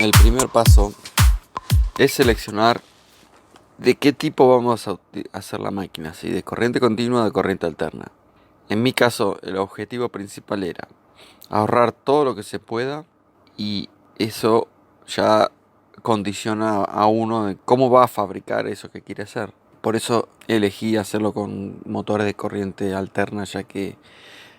El primer paso es seleccionar de qué tipo vamos a hacer la máquina, si de corriente continua o de corriente alterna. En mi caso, el objetivo principal era ahorrar todo lo que se pueda, y eso ya condiciona a uno de cómo va a fabricar eso que quiere hacer. Por eso elegí hacerlo con motores de corriente alterna, ya que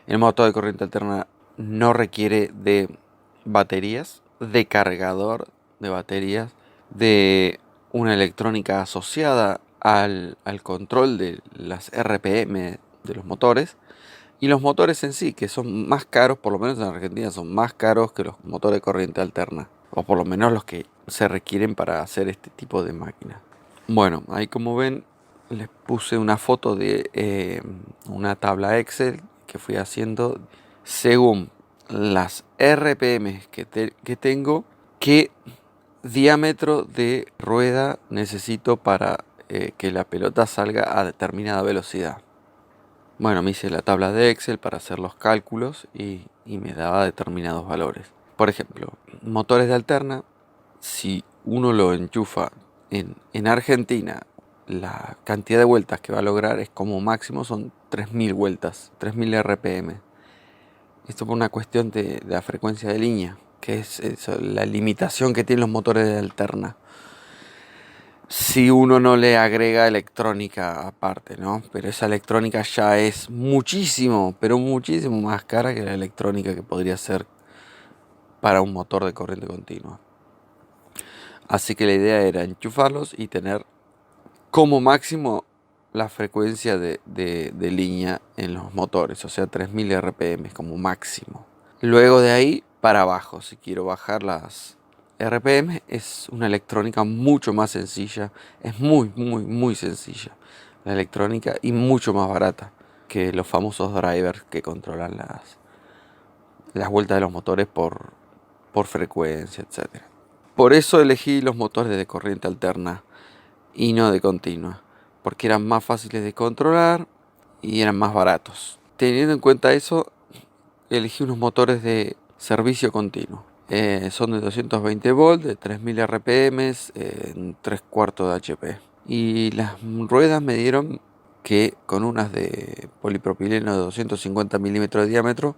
el motor de corriente alterna no requiere de baterías, de cargador de baterías, de una electrónica asociada al control de las RPM de los motores. Y los motores en sí, que son más caros, por lo menos en Argentina, son más caros que los motores de corriente alterna. O por lo menos los que se requieren para hacer este tipo de máquina. Bueno, ahí como ven, les puse una foto de una tabla Excel que fui haciendo según las RPM que tengo, qué diámetro de rueda necesito para que la pelota salga a determinada velocidad. Bueno, me hice la tabla de Excel para hacer los cálculos y me daba determinados valores. Por ejemplo, motores de alterna, si uno lo enchufa en Argentina, la cantidad de vueltas que va a lograr es como máximo son 3000 vueltas, 3000 RPM. Esto por una cuestión de la frecuencia de línea, que es eso, la limitación que tienen los motores de alterna. Si uno no le agrega electrónica aparte, ¿no? Pero esa electrónica ya es muchísimo, pero muchísimo más cara que la electrónica que podría ser para un motor de corriente continua. Así que la idea era enchufarlos y tener como máximo la frecuencia de línea en los motores, o sea 3000 RPM como máximo. Luego de ahí para abajo, si quiero bajar las RPM, es una electrónica mucho más sencilla, es muy sencilla la electrónica y mucho más barata que los famosos drivers que controlan las vueltas de los motores por frecuencia, etc. Por eso elegí los motores de corriente alterna y no de continua, porque eran más fáciles de controlar y eran más baratos. Teniendo en cuenta eso, elegí unos motores de servicio continuo. Son de 220 volts, de 3000 RPM, en 3/4 de HP. Y las ruedas me dieron que con unas de polipropileno de 250 milímetros de diámetro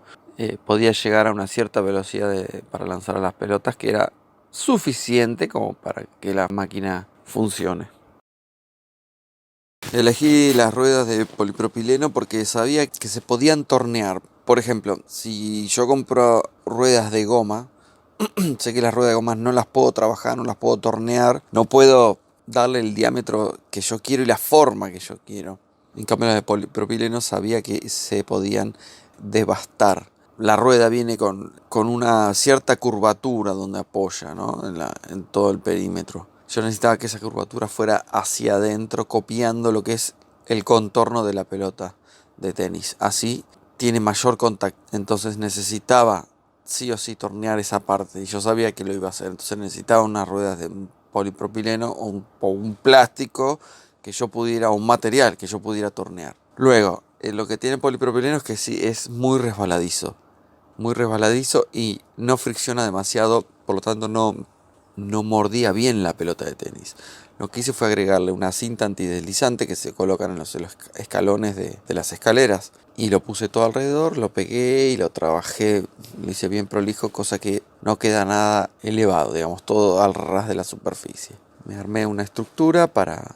podía llegar a una cierta velocidad para lanzar a las pelotas, que era suficiente como para que la máquina funcione. Elegí las ruedas de polipropileno porque sabía que se podían tornear. Por ejemplo, si yo compro ruedas de goma, sé que las ruedas de goma no las puedo trabajar, no las puedo tornear, no puedo darle el diámetro que yo quiero y la forma que yo quiero. En cambio, las de polipropileno sabía que se podían desbastar. La rueda viene con una cierta curvatura donde apoya, ¿no? en todo el perímetro. Yo necesitaba que esa curvatura fuera hacia adentro, copiando lo que es el contorno de la pelota de tenis. Así tiene mayor contacto. Entonces necesitaba sí o sí tornear esa parte. Y yo sabía que lo iba a hacer. Entonces necesitaba unas ruedas de polipropileno o un plástico que yo pudiera, un material que yo pudiera tornear. Luego, lo que tiene polipropileno es que sí es muy resbaladizo. Muy resbaladizo y no fricciona demasiado. Por lo tanto no mordía bien la pelota de tenis. Lo que hice fue agregarle una cinta antideslizante que se colocan en los escalones de las escaleras. Y lo puse todo alrededor, lo pegué y lo trabajé, lo hice bien prolijo, cosa que no queda nada elevado, digamos, todo al ras de la superficie. Me armé una estructura para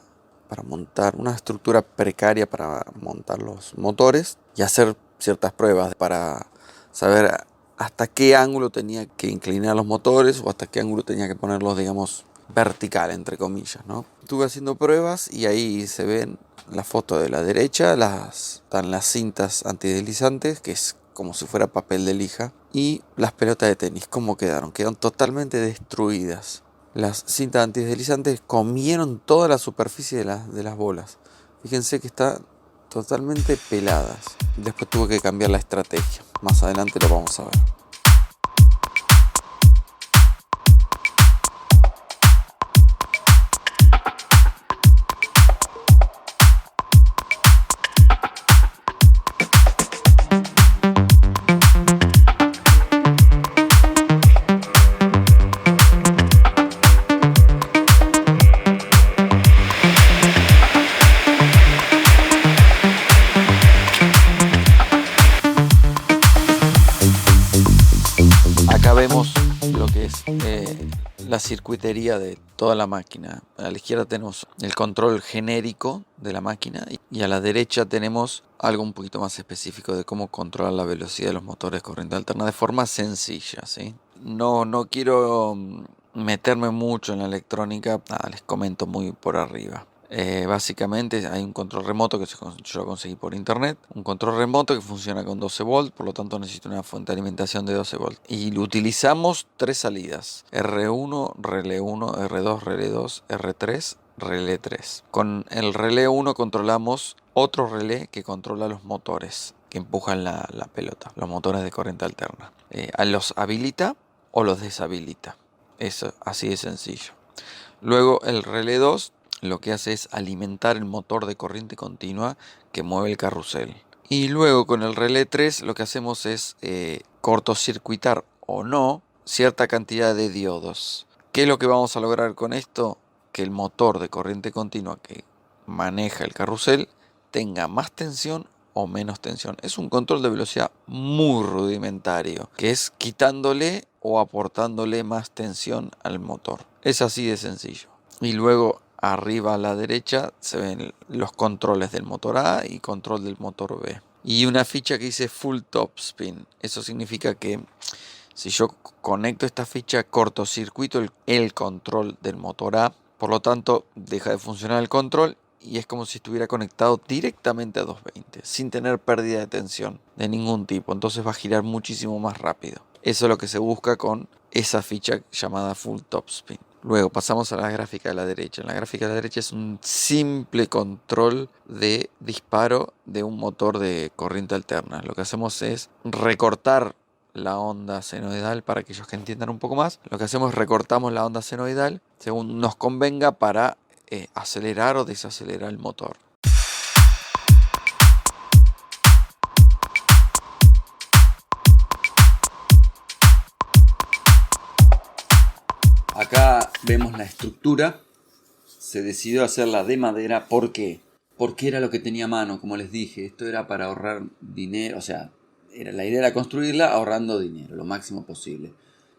montar, una estructura precaria para montar los motores y hacer ciertas pruebas para saber hasta qué ángulo tenía que inclinar los motores o hasta qué ángulo tenía que ponerlos, digamos, vertical, entre comillas, ¿no? Estuve haciendo pruebas y ahí se ven la foto de la derecha, están las cintas antideslizantes, que es como si fuera papel de lija, y las pelotas de tenis, ¿cómo quedaron? Quedaron totalmente destruidas. Las cintas antideslizantes comieron toda la superficie de las bolas. Fíjense que están totalmente peladas. Después tuve que cambiar la estrategia. Más adelante lo vamos a ver. Acá vemos lo que es la circuitería de toda la máquina. A la izquierda tenemos el control genérico de la máquina y a la derecha tenemos algo un poquito más específico de cómo controlar la velocidad de los motores de corriente alterna de forma sencilla, ¿sí? No quiero meterme mucho en la electrónica, les comento muy por arriba. Básicamente hay un control remoto que yo lo conseguí por internet, un control remoto que funciona con 12 volts, por lo tanto necesito una fuente de alimentación de 12 volts y utilizamos tres salidas: R1, relé 1, R2, relé 2, R3, relé 3. Con el relé 1 controlamos otro relé que controla los motores que empujan la pelota, los motores de corriente alterna. Los habilita o los deshabilita, eso así de sencillo. Luego el relé 2 lo que hace es alimentar el motor de corriente continua que mueve el carrusel. Y luego con el relé 3 lo que hacemos es cortocircuitar o no cierta cantidad de diodos. ¿Qué es lo que vamos a lograr con esto? Que el motor de corriente continua que maneja el carrusel tenga más tensión o menos tensión. Es un control de velocidad muy rudimentario, que es quitándole o aportándole más tensión al motor. Es así de sencillo. Y luego arriba a la derecha se ven los controles del motor A y control del motor B. Y una ficha que dice Full Top Spin. Eso significa que si yo conecto esta ficha, cortocircuito el control del motor A. Por lo tanto, deja de funcionar el control y es como si estuviera conectado directamente a 220, sin tener pérdida de tensión de ningún tipo. Entonces va a girar muchísimo más rápido. Eso es lo que se busca con esa ficha llamada Full Top Spin. Luego pasamos a la gráfica de la derecha. En la gráfica de la derecha es un simple control de disparo de un motor de corriente alterna. Lo que hacemos es recortar la onda senoidal. Para aquellos que entiendan un poco más, lo que hacemos es recortamos la onda senoidal según nos convenga para acelerar o desacelerar el motor. Acá vemos la estructura. Se decidió hacerla de madera. ¿Por qué? Porque era lo que tenía a mano, como les dije. Esto era para ahorrar dinero. O sea, la idea era construirla ahorrando dinero, lo máximo posible.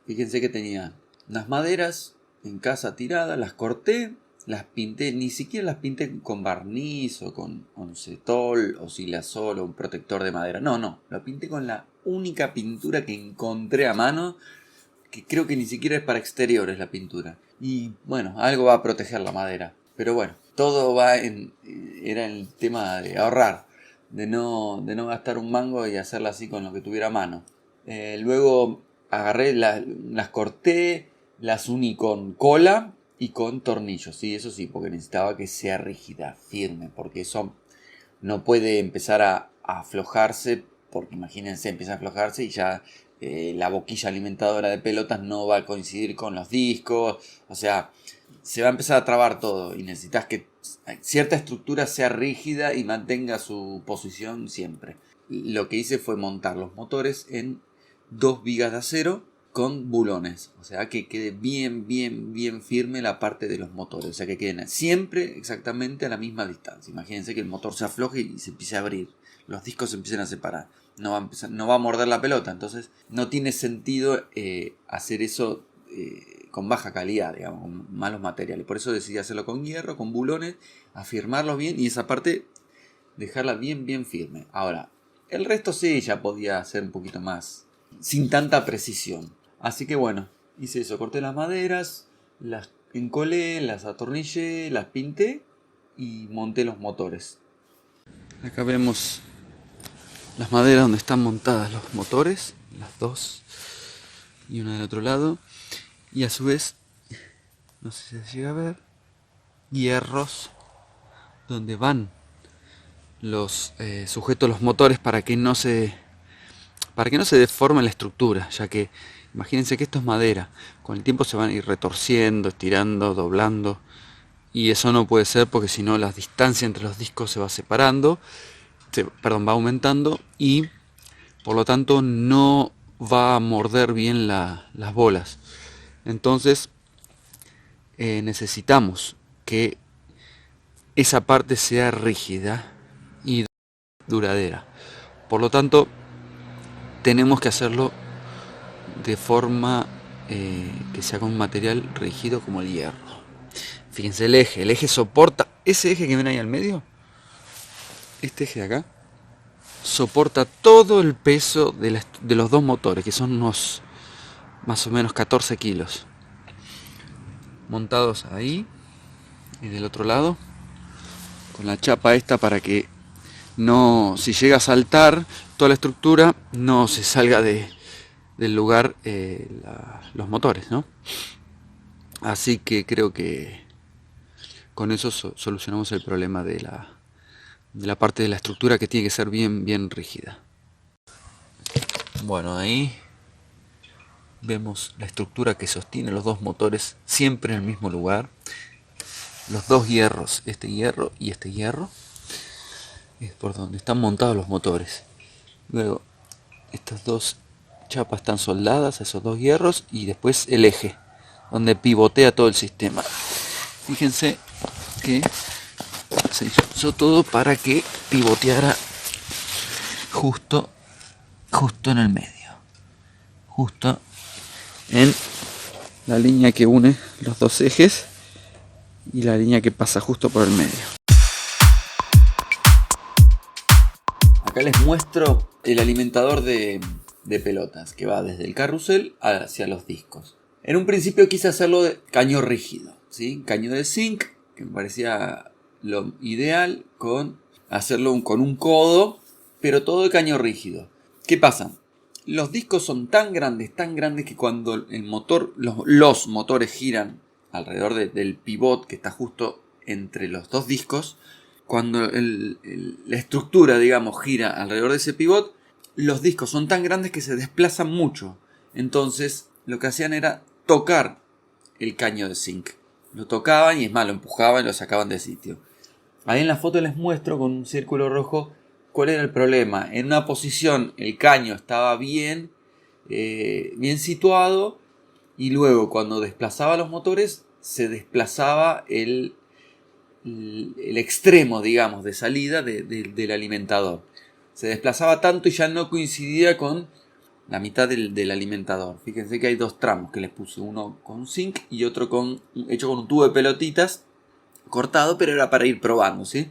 Fíjense que tenía unas maderas en casa tiradas, las corté, las pinté. Ni siquiera las pinté con barniz o con cetol o silasol o un protector de madera. No, lo pinté con la única pintura que encontré a mano, que creo que ni siquiera es para exteriores la pintura. Y bueno, algo va a proteger la madera. Pero bueno, todo era el tema de ahorrar, de no gastar un mango y hacerla así con lo que tuviera a mano. Luego agarré, las corté, las uní con cola y con tornillos. Sí, eso sí, porque necesitaba que sea rígida, firme, porque eso no puede empezar a aflojarse, porque imagínense, empieza a aflojarse y ya la boquilla alimentadora de pelotas no va a coincidir con los discos, o sea, se va a empezar a trabar todo y necesitas que cierta estructura sea rígida y mantenga su posición siempre. Lo que hice fue montar los motores en 2 vigas de acero con bulones, o sea que quede bien firme la parte de los motores, o sea que queden siempre exactamente a la misma distancia. Imagínense que el motor se afloje y se empiece a abrir, los discos se empiecen a separar, no va a morder la pelota, entonces no tiene sentido hacer eso con baja calidad, digamos, con malos materiales. Por eso decidí hacerlo con hierro, con bulones, afirmarlos bien y esa parte dejarla bien firme. Ahora, el resto sí ya podía hacer un poquito más, sin tanta precisión. Así que bueno, hice eso, corté las maderas, las encolé, las atornillé, las pinté y monté los motores. Acá vemos las maderas donde están montadas los motores, las dos y una del otro lado. Y a su vez, no sé si se llega a ver, hierros donde van los sujetos los motores para que no se deforme la estructura, ya que imagínense que esto es madera, con el tiempo se van a ir retorciendo, estirando, doblando, y eso no puede ser porque si no la distancia entre los discos se va separando, va aumentando y por lo tanto no va a morder bien las bolas. Entonces necesitamos que esa parte sea rígida y duradera. Por lo tanto, tenemos que hacerlo de forma que sea con un material rígido como el hierro. Fíjense el eje soporta, ese eje que ven ahí al medio, este eje de acá, soporta todo el peso de los dos motores, que son unos más o menos 14 kilos. Montados ahí y del otro lado, con la chapa esta para que no, si llega a saltar toda la estructura, no se salga del lugar los motores, ¿no? Así que creo que con eso solucionamos el problema de la parte de la estructura, que tiene que ser bien rígida. Bueno, ahí vemos la estructura que sostiene los dos motores siempre en el mismo lugar. Los dos hierros, este hierro y este hierro, es por donde están montados los motores. Luego, estas dos chapas están soldadas a esos dos hierros, y después el eje, donde pivotea todo el sistema. Fíjense que se hizo todo para que pivoteara justo en el medio, justo en la línea que une los dos ejes y la línea que pasa justo por el medio. Acá les muestro el alimentador de pelotas, que va desde el carrusel hacia los discos. En un principio quise hacerlo de caño rígido, ¿sí? Caño de zinc, que me parecía lo ideal, con hacerlo con un codo, pero todo de caño rígido. ¿Qué pasa? Los discos son tan grandes que cuando el motor, los motores giran alrededor del pivot que está justo entre los dos discos, cuando la estructura, digamos, gira alrededor de ese pivot, los discos son tan grandes que se desplazan mucho. Entonces, lo que hacían era tocar el caño de zinc. Lo tocaban y, es más, lo empujaban y lo sacaban de sitio. Ahí en la foto les muestro con un círculo rojo cuál era el problema. En una posición el caño estaba bien situado, y luego cuando desplazaba los motores se desplazaba el extremo, digamos, de salida del alimentador. Se desplazaba tanto y ya no coincidía con la mitad del alimentador. Fíjense que hay dos tramos que les puse, uno con zinc y otro hecho con un tubo de pelotitas cortado, pero era para ir probando, ¿sí?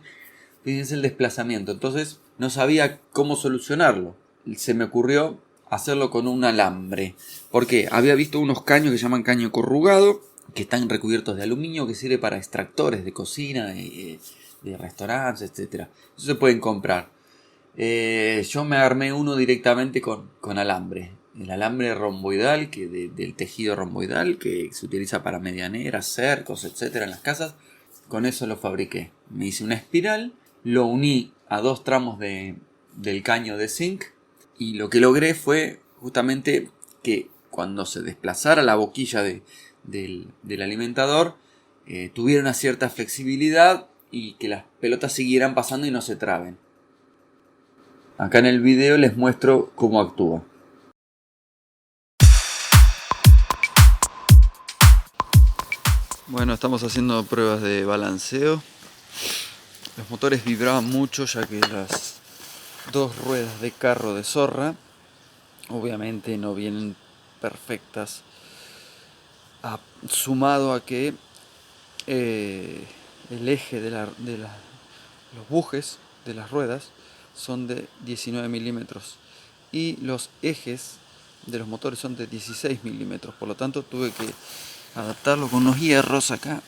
Fíjense el desplazamiento. Entonces no sabía cómo solucionarlo. Se me ocurrió hacerlo con un alambre. Porque había visto unos caños que se llaman caño corrugado, que están recubiertos de aluminio, que sirve para extractores de cocina, de restaurantes, etc. Eso se pueden comprar. Yo me armé uno directamente con alambre. El alambre romboidal, del tejido romboidal, que se utiliza para medianeras, cercos, etc. en las casas. Con eso lo fabriqué. Me hice una espiral, lo uní a dos tramos del caño de zinc, y lo que logré fue justamente que cuando se desplazara la boquilla del alimentador tuviera una cierta flexibilidad y que las pelotas siguieran pasando y no se traben. Acá en el video les muestro cómo actúa. Bueno, estamos haciendo pruebas de balanceo. Los motores vibraban mucho, ya que las dos ruedas de carro de zorra obviamente no vienen perfectas, sumado a que el eje los bujes de las ruedas son de 19 milímetros y los ejes de los motores son de 16 milímetros. Por lo tanto tuve que adaptarlo con unos hierros acá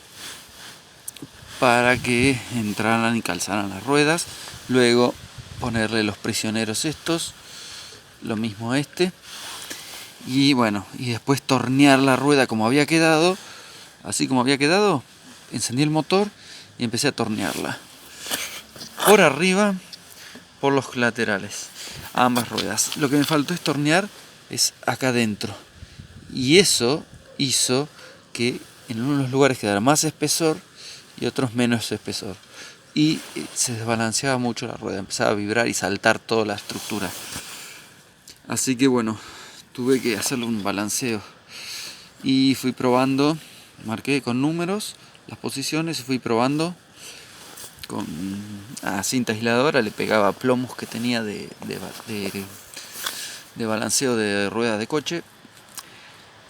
para que entraran y calzaran las ruedas. Luego ponerle los prisioneros estos, lo mismo y bueno, y después tornear la rueda como había quedado. Así como había quedado, encendí el motor y empecé a tornearla por arriba, por los laterales, a ambas ruedas. Lo que me faltó es tornear es acá adentro, y eso hizo que en unos lugares quedara más espesor y otros menos espesor, y se desbalanceaba mucho la rueda, empezaba a vibrar y saltar toda la estructura. Así que bueno, tuve que hacerle un balanceo y fui probando. Marqué con números las posiciones y fui probando con cinta aisladora. Le pegaba plomos que tenía de balanceo de ruedas de coche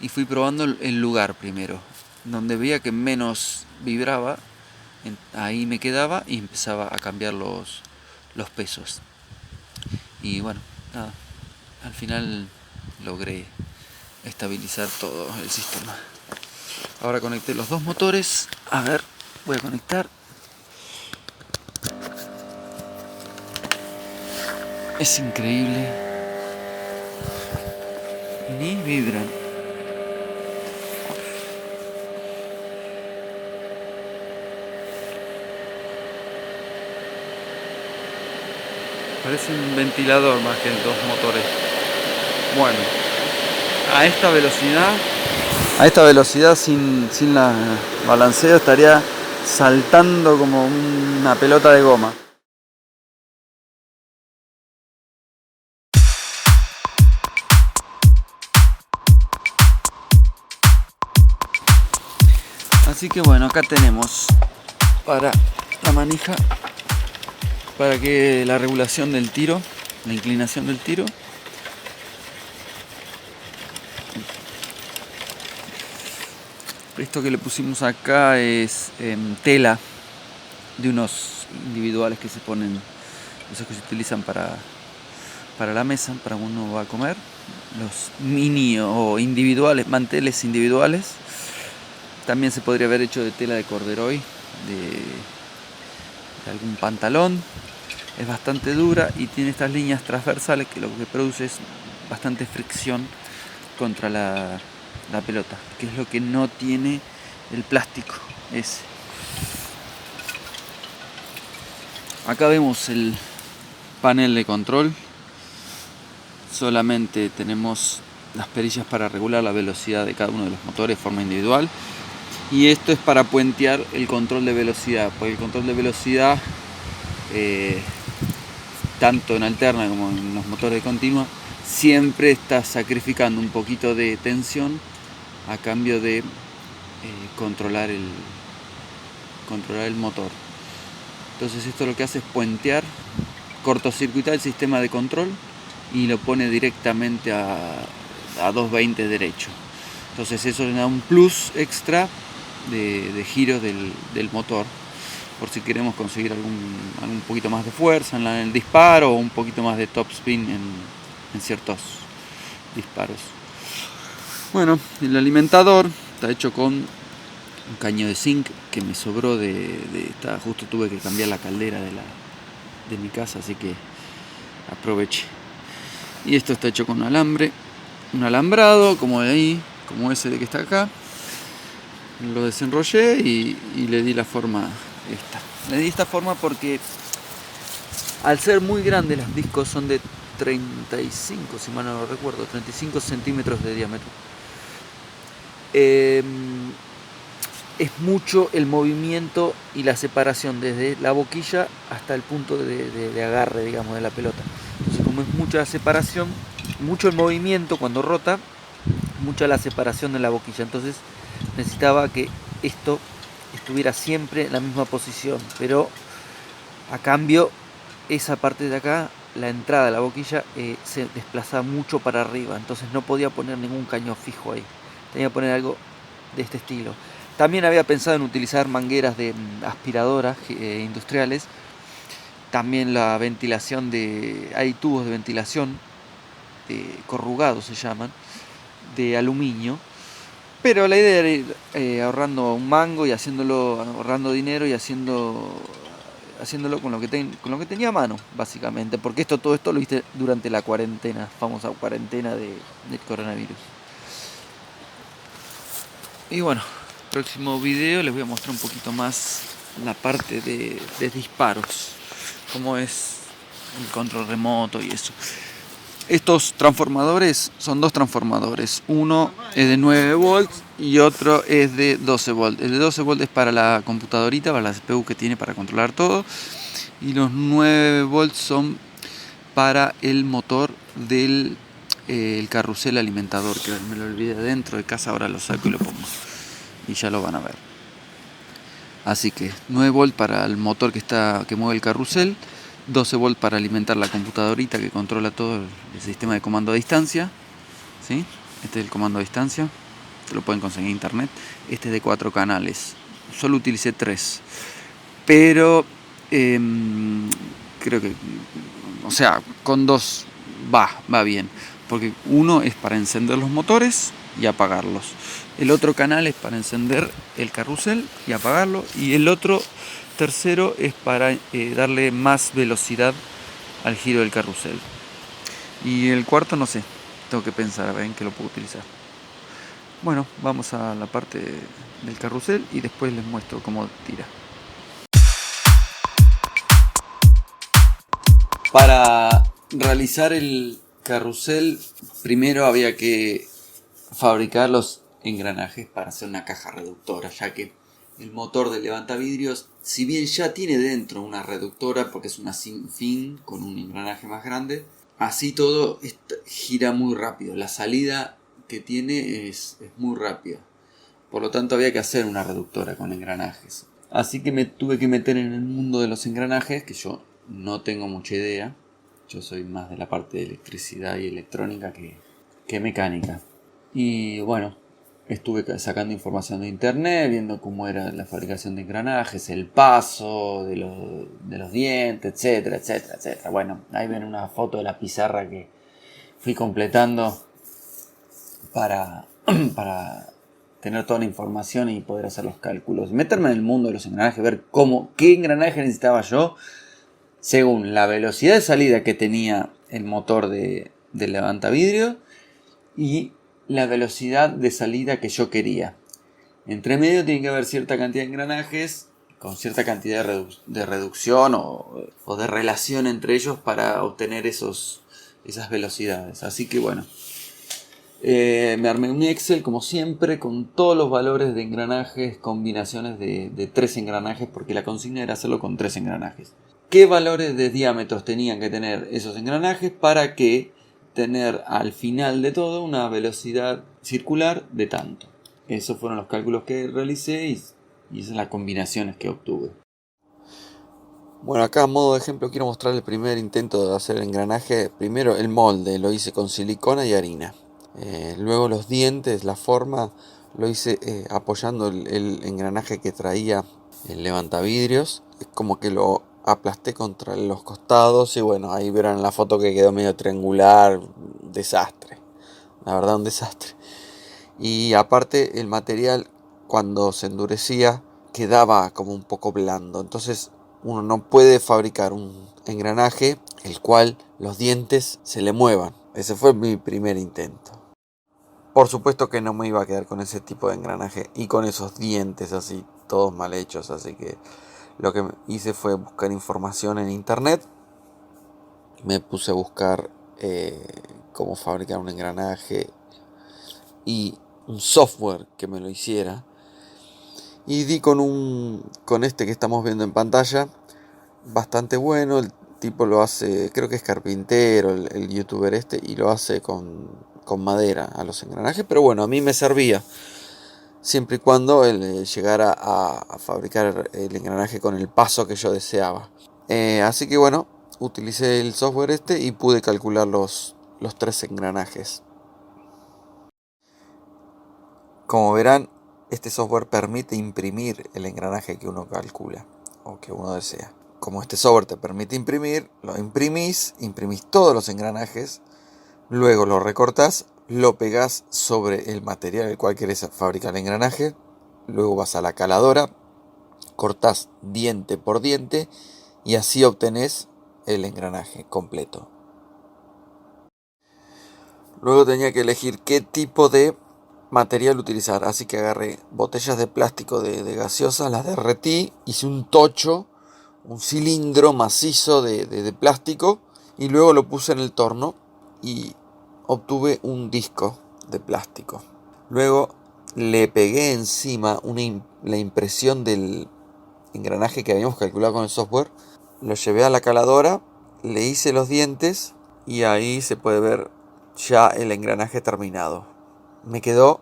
y fui probando el lugar primero. Donde veía que menos vibraba, ahí me quedaba y empezaba a cambiar los pesos. Y bueno, nada, al final logré estabilizar todo el sistema. Ahora conecté los dos motores. A ver, voy a conectar. Es increíble. Ni vibran. Parece un ventilador más que dos motores. Bueno, a esta velocidad sin la balanceo estaría saltando como una pelota de goma. Así que bueno, acá tenemos para la manija, para que la regulación del tiro, la inclinación del tiro. Esto que le pusimos acá es tela de unos individuales que se ponen, esos que se utilizan para la mesa, para cuando uno va a comer, los mini o individuales, manteles individuales. También se podría haber hecho de tela de corderoy, de algún pantalón. Es bastante dura y tiene estas líneas transversales que lo que produce es bastante fricción contra la pelota, que es lo que no tiene el plástico ese. Acá vemos el panel de control. Solamente tenemos las perillas para regular la velocidad de cada uno de los motores de forma individual. Y esto es para puentear el control de velocidad, porque el control de velocidad, tanto en alterna como en los motores de continua, siempre está sacrificando un poquito de tensión a cambio de controlar el motor. Entonces esto lo que hace es puentear, cortocircuitar el sistema de control y lo pone directamente a 220 derecho. Entonces eso le da un plus extra de giro del motor, por si queremos conseguir algún poquito más de fuerza en el disparo o un poquito más de topspin en ciertos disparos. Bueno, el alimentador está hecho con un caño de zinc que me sobró justo tuve que cambiar la caldera de mi casa, así que aproveché. Y esto está hecho con un alambrado como de ahí, como ese de que está acá. Lo desenrollé y le di la forma esta. Le di esta forma porque al ser muy grandes los discos, son de 35, si mal no lo recuerdo, 35 centímetros de diámetro. Es mucho el movimiento y la separación desde la boquilla hasta el punto de agarre, digamos, de la pelota. Entonces, como es mucha la separación, mucho el movimiento cuando rota, mucha la separación de la boquilla. Entonces necesitaba que esto estuviera siempre en la misma posición, pero a cambio esa parte de acá, la entrada de la boquilla, se desplazaba mucho para arriba, entonces no podía poner ningún caño fijo ahí, tenía que poner algo de este estilo. También había pensado en utilizar mangueras de aspiradoras industriales. También la ventilación hay tubos de ventilación corrugados, se llaman, de aluminio. Pero la idea era ir ahorrando un mango y ahorrando dinero y haciéndolo con lo que tenía a mano, básicamente. Porque todo esto lo hice durante la cuarentena, famosa cuarentena del coronavirus. Y bueno, próximo video les voy a mostrar un poquito más la parte de disparos, cómo es el control remoto y eso. Estos transformadores son dos transformadores, uno es de 9 volts y otro es de 12 volts. El de 12 volts es para la computadorita, para la CPU que tiene para controlar todo, y los 9 volts son para el motor del el carrusel alimentador, que me lo olvidé dentro de casa, ahora lo saco y lo pongo y ya lo van a ver. Así que 9 volts para el motor que mueve el carrusel, 12 volts para alimentar la computadorita que controla todo el sistema de comando a distancia, ¿sí? Este es el comando a distancia. Te lo pueden conseguir en internet. Este es de 4 canales. Solo utilicé 3. Pero creo que, o sea, con 2 va bien. Porque uno es para encender los motores y apagarlos. El otro canal es para encender el carrusel y apagarlo. Y el otro tercero es para darle más velocidad al giro del carrusel. Y el cuarto no sé, tengo que pensar a ver en qué lo puedo utilizar. Bueno, vamos a la parte del carrusel y después les muestro cómo tira. Para realizar el carrusel, primero había que fabricar los engranajes para hacer una caja reductora, ya que el motor de levantavidrios, si bien ya tiene dentro una reductora porque es una sin fin con un engranaje más grande, así todo gira muy rápido. La salida que tiene es muy rápida. Por lo tanto había que hacer una reductora con engranajes. Así que me tuve que meter en el mundo de los engranajes, que yo no tengo mucha idea. Yo soy más de la parte de electricidad y electrónica que mecánica. Y bueno, estuve sacando información de internet, viendo cómo era la fabricación de engranajes, el paso de los dientes, etcétera, etcétera, etcétera. Bueno, ahí ven una foto de la pizarra que fui completando para tener toda la información y poder hacer los cálculos. Meterme en el mundo de los engranajes, ver qué engranaje necesitaba yo según la velocidad de salida que tenía el motor del levantavidrio y la velocidad de salida que yo quería. Entre medio tiene que haber cierta cantidad de engranajes con cierta cantidad de reducción o de relación entre ellos para obtener esas velocidades. Así que bueno, me armé un Excel como siempre con todos los valores de engranajes, combinaciones de 3 engranajes, porque la consigna era hacerlo con 3 engranajes. ¿Qué valores de diámetros tenían que tener esos engranajes para que tener al final de todo una velocidad circular de tanto? Esos fueron los cálculos que realicé y esas son las combinaciones que obtuve. Bueno, acá a modo de ejemplo quiero mostrar el primer intento de hacer el engranaje. Primero el molde lo hice con silicona y harina. Luego los dientes, la forma, lo hice apoyando el engranaje que traía el levantavidrios. Es como que lo aplasté contra los costados y bueno, ahí verán la foto que quedó medio triangular, desastre. La verdad, un desastre. Y aparte el material cuando se endurecía quedaba como un poco blando. Entonces uno no puede fabricar un engranaje el cual los dientes se le muevan. Ese fue mi primer intento. Por supuesto que no me iba a quedar con ese tipo de engranaje y con esos dientes así, todos mal hechos. Así que lo que hice fue buscar información en internet. Me puse a buscar cómo fabricar un engranaje y un software que me lo hiciera. Y di con este que estamos viendo en pantalla, bastante bueno. El tipo lo hace, creo que es carpintero, el youtuber este, y lo hace con madera a los engranajes. Pero bueno, a mí me servía, siempre y cuando él llegara a fabricar el engranaje con el paso que yo deseaba. Así que bueno, utilicé el software este y pude calcular los 3 engranajes. Como verán, este software permite imprimir el engranaje que uno calcula o que uno desea. Como este software te permite imprimir, lo imprimís todos los engranajes, luego lo recortás, lo pegás sobre el material el cual querés fabricar el engranaje, luego vas a la caladora, cortás diente por diente y así obtenés el engranaje completo. Luego tenía que elegir qué tipo de material utilizar, así que agarré botellas de plástico de gaseosa, las derretí, hice un tocho, un cilindro macizo de plástico y luego lo puse en el torno y obtuve un disco de plástico. Luego le pegué encima la impresión del engranaje que habíamos calculado con el software, lo llevé a la caladora, le hice los dientes y ahí se puede ver ya el engranaje terminado. Me quedó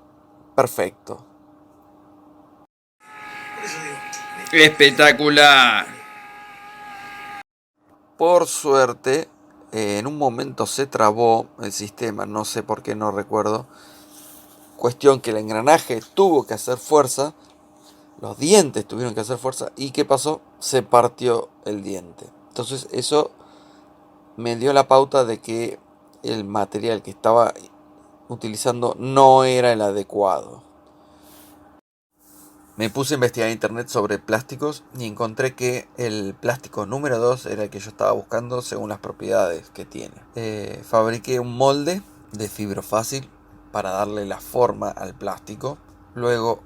perfecto. ¡Espectacular! Por suerte, en un momento se trabó el sistema, no sé por qué, no recuerdo. Cuestión que el engranaje tuvo que hacer fuerza, los dientes tuvieron que hacer fuerza, y ¿qué pasó? Se partió el diente. Entonces eso me dio la pauta de que el material que estaba utilizando no era el adecuado. Me puse a investigar en internet sobre plásticos y encontré que el plástico número 2 era el que yo estaba buscando según las propiedades que tiene. Fabriqué un molde de fibrofácil para darle la forma al plástico. Luego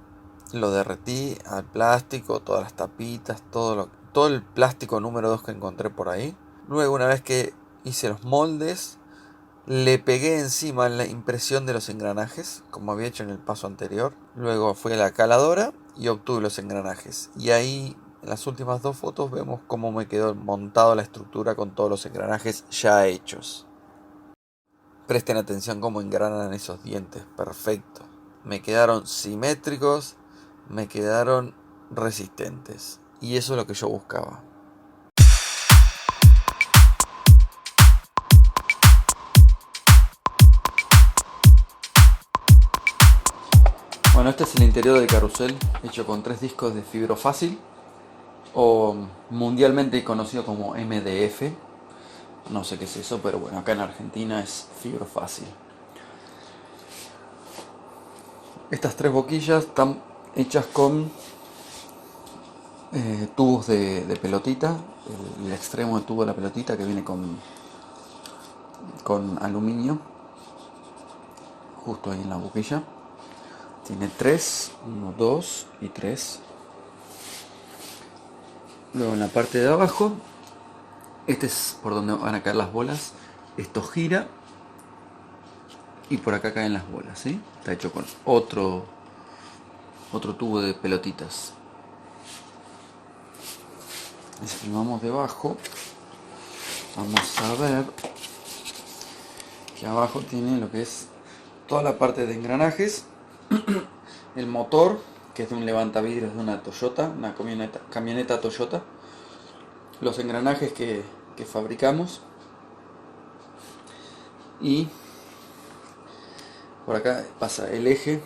lo derretí al plástico, todas las tapitas, todo el plástico número 2 que encontré por ahí. Luego, una vez que hice los moldes, le pegué encima la impresión de los engranajes, como había hecho en el paso anterior. Luego fui a la caladora y obtuve los engranajes. Y ahí, en las últimas dos fotos, vemos cómo me quedó montado la estructura con todos los engranajes ya hechos. Presten atención cómo engranan esos dientes, perfecto. Me quedaron simétricos, me quedaron resistentes. Y eso es lo que yo buscaba. Bueno, este es el interior del carrusel, hecho con 3 discos de fibrofácil, o mundialmente conocido como MDF. No sé qué es eso, pero bueno, acá en Argentina es fibrofácil. Estas 3 boquillas están hechas con tubos de pelotita, el extremo del tubo de la pelotita que viene con aluminio, justo ahí en la boquilla. Tiene 3, 1, 2 y 3. Luego en la parte de abajo, este es por donde van a caer las bolas. Esto gira y por acá caen las bolas, ¿sí? Está hecho con otro tubo de pelotitas. Y si filmamos debajo, vamos a ver que abajo tiene lo que es toda la parte de engranajes. El motor, que es de un levantavidrios de una Toyota, una camioneta Toyota. Los engranajes que fabricamos. Y por acá pasa el eje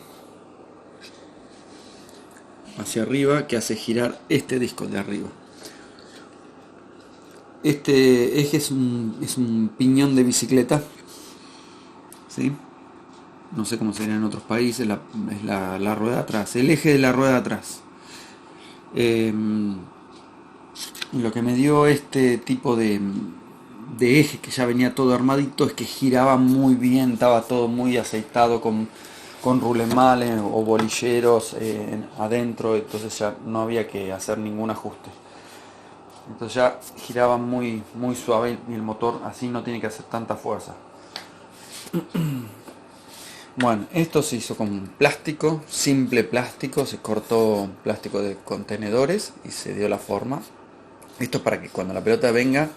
hacia arriba que hace girar este disco de arriba. Este eje es un piñón de bicicleta, ¿sí? No sé cómo sería en otros países, es la rueda de atrás, el eje de la rueda de atrás. Lo que me dio este tipo de eje, que ya venía todo armadito, es que giraba muy bien, estaba todo muy aceitado con rulemales o bolilleros adentro, entonces ya no había que hacer ningún ajuste. Entonces ya giraba muy, muy suave y el motor así no tiene que hacer tanta fuerza. Bueno, esto se hizo con plástico, simple plástico, se cortó plástico de contenedores y se dio la forma. Esto es para que cuando la pelota venga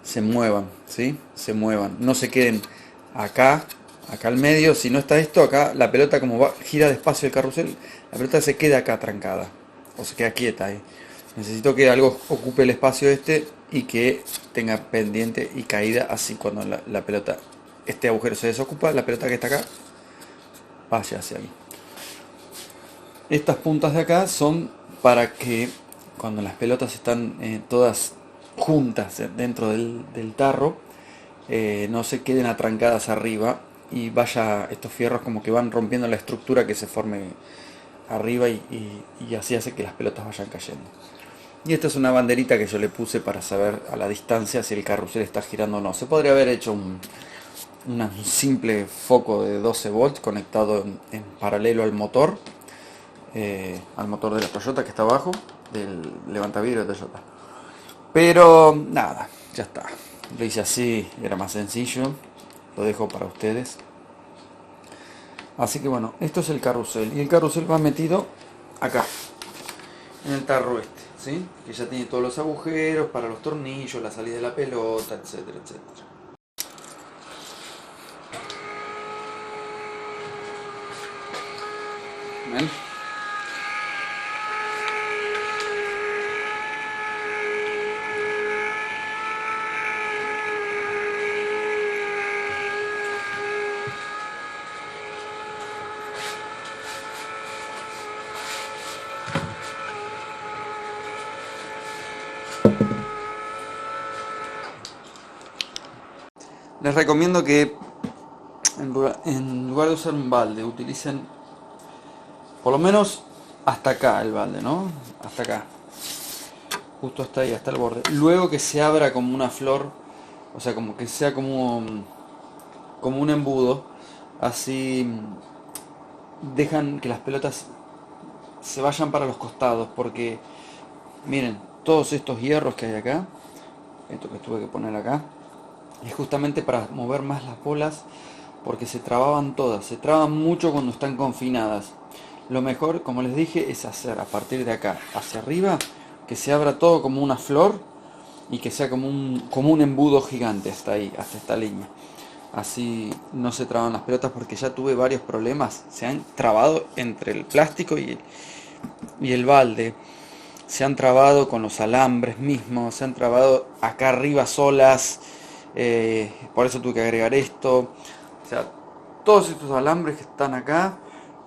se muevan, ¿sí? Se muevan, no se queden acá al medio. Si no está esto, acá la pelota como gira despacio el carrusel, la pelota se queda acá trancada o se queda quieta ahí. Necesito que algo ocupe el espacio este y que tenga pendiente y caída, así cuando la pelota, este agujero se desocupa, la pelota que está acá vaya hacia ahí. Estas puntas de acá son para que cuando las pelotas están todas juntas dentro del tarro, no se queden atrancadas arriba y vaya, estos fierros como que van rompiendo la estructura que se forme arriba y así hace que las pelotas vayan cayendo. Y esta es una banderita que yo le puse para saber a la distancia si el carrusel está girando o no. Se podría haber hecho un simple foco de 12 volts conectado en paralelo al motor de la Toyota que está abajo, del levantavidrio de Toyota. Pero nada, ya está. Lo hice así, era más sencillo. Lo dejo para ustedes. Así que bueno, esto es el carrusel. Y el carrusel va metido acá, en el tarro este, ¿sí? Que ya tiene todos los agujeros para los tornillos, la salida de la pelota, etcétera, etcétera. ¿Ven? Les recomiendo que en lugar de usar un balde, utilicen por lo menos hasta acá el balde, ¿no? Hasta acá. Justo hasta ahí, hasta el borde. Luego que se abra como una flor, o sea, como que sea como un embudo, así dejan que las pelotas se vayan para los costados, porque miren, todos estos hierros que hay acá, esto que tuve que poner acá, es justamente para mover más las bolas, porque se trababan todas, se traban mucho cuando están confinadas. Lo mejor, como les dije, es hacer a partir de acá hacia arriba, que se abra todo como una flor y que sea como un embudo gigante hasta ahí, hasta esta línea. Así no se traban las pelotas, porque ya tuve varios problemas, se han trabado entre el plástico y el balde, se han trabado con los alambres mismos, se han trabado acá arriba solas, por eso tuve que agregar esto. O sea, todos estos alambres que están acá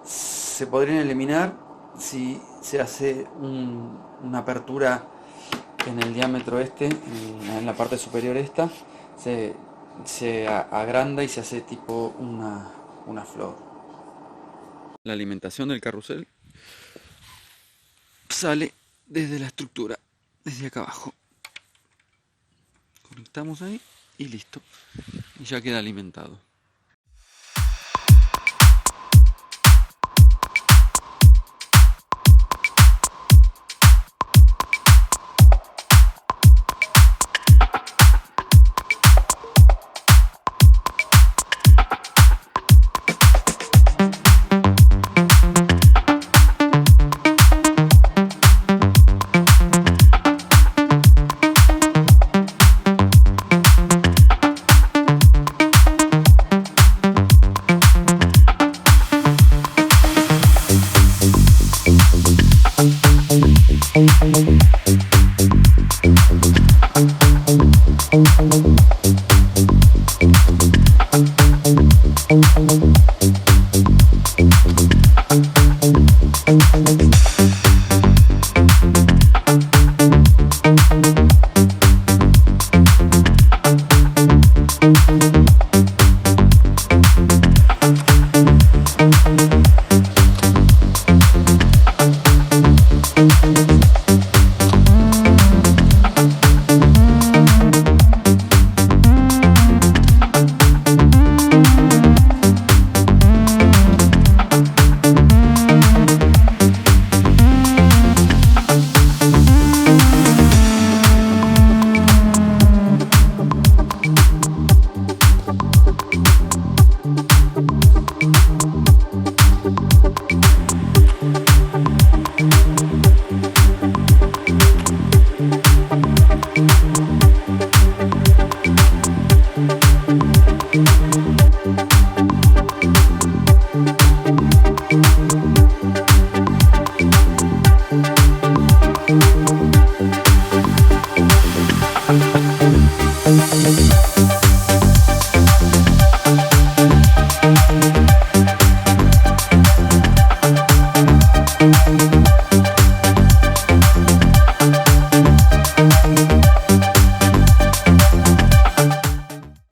se podrían eliminar si se hace una apertura en el diámetro este, en la parte superior esta, se agranda y se hace tipo una flor. La alimentación del carrusel sale desde la estructura, desde acá abajo. Conectamos ahí y listo. Y ya queda alimentado.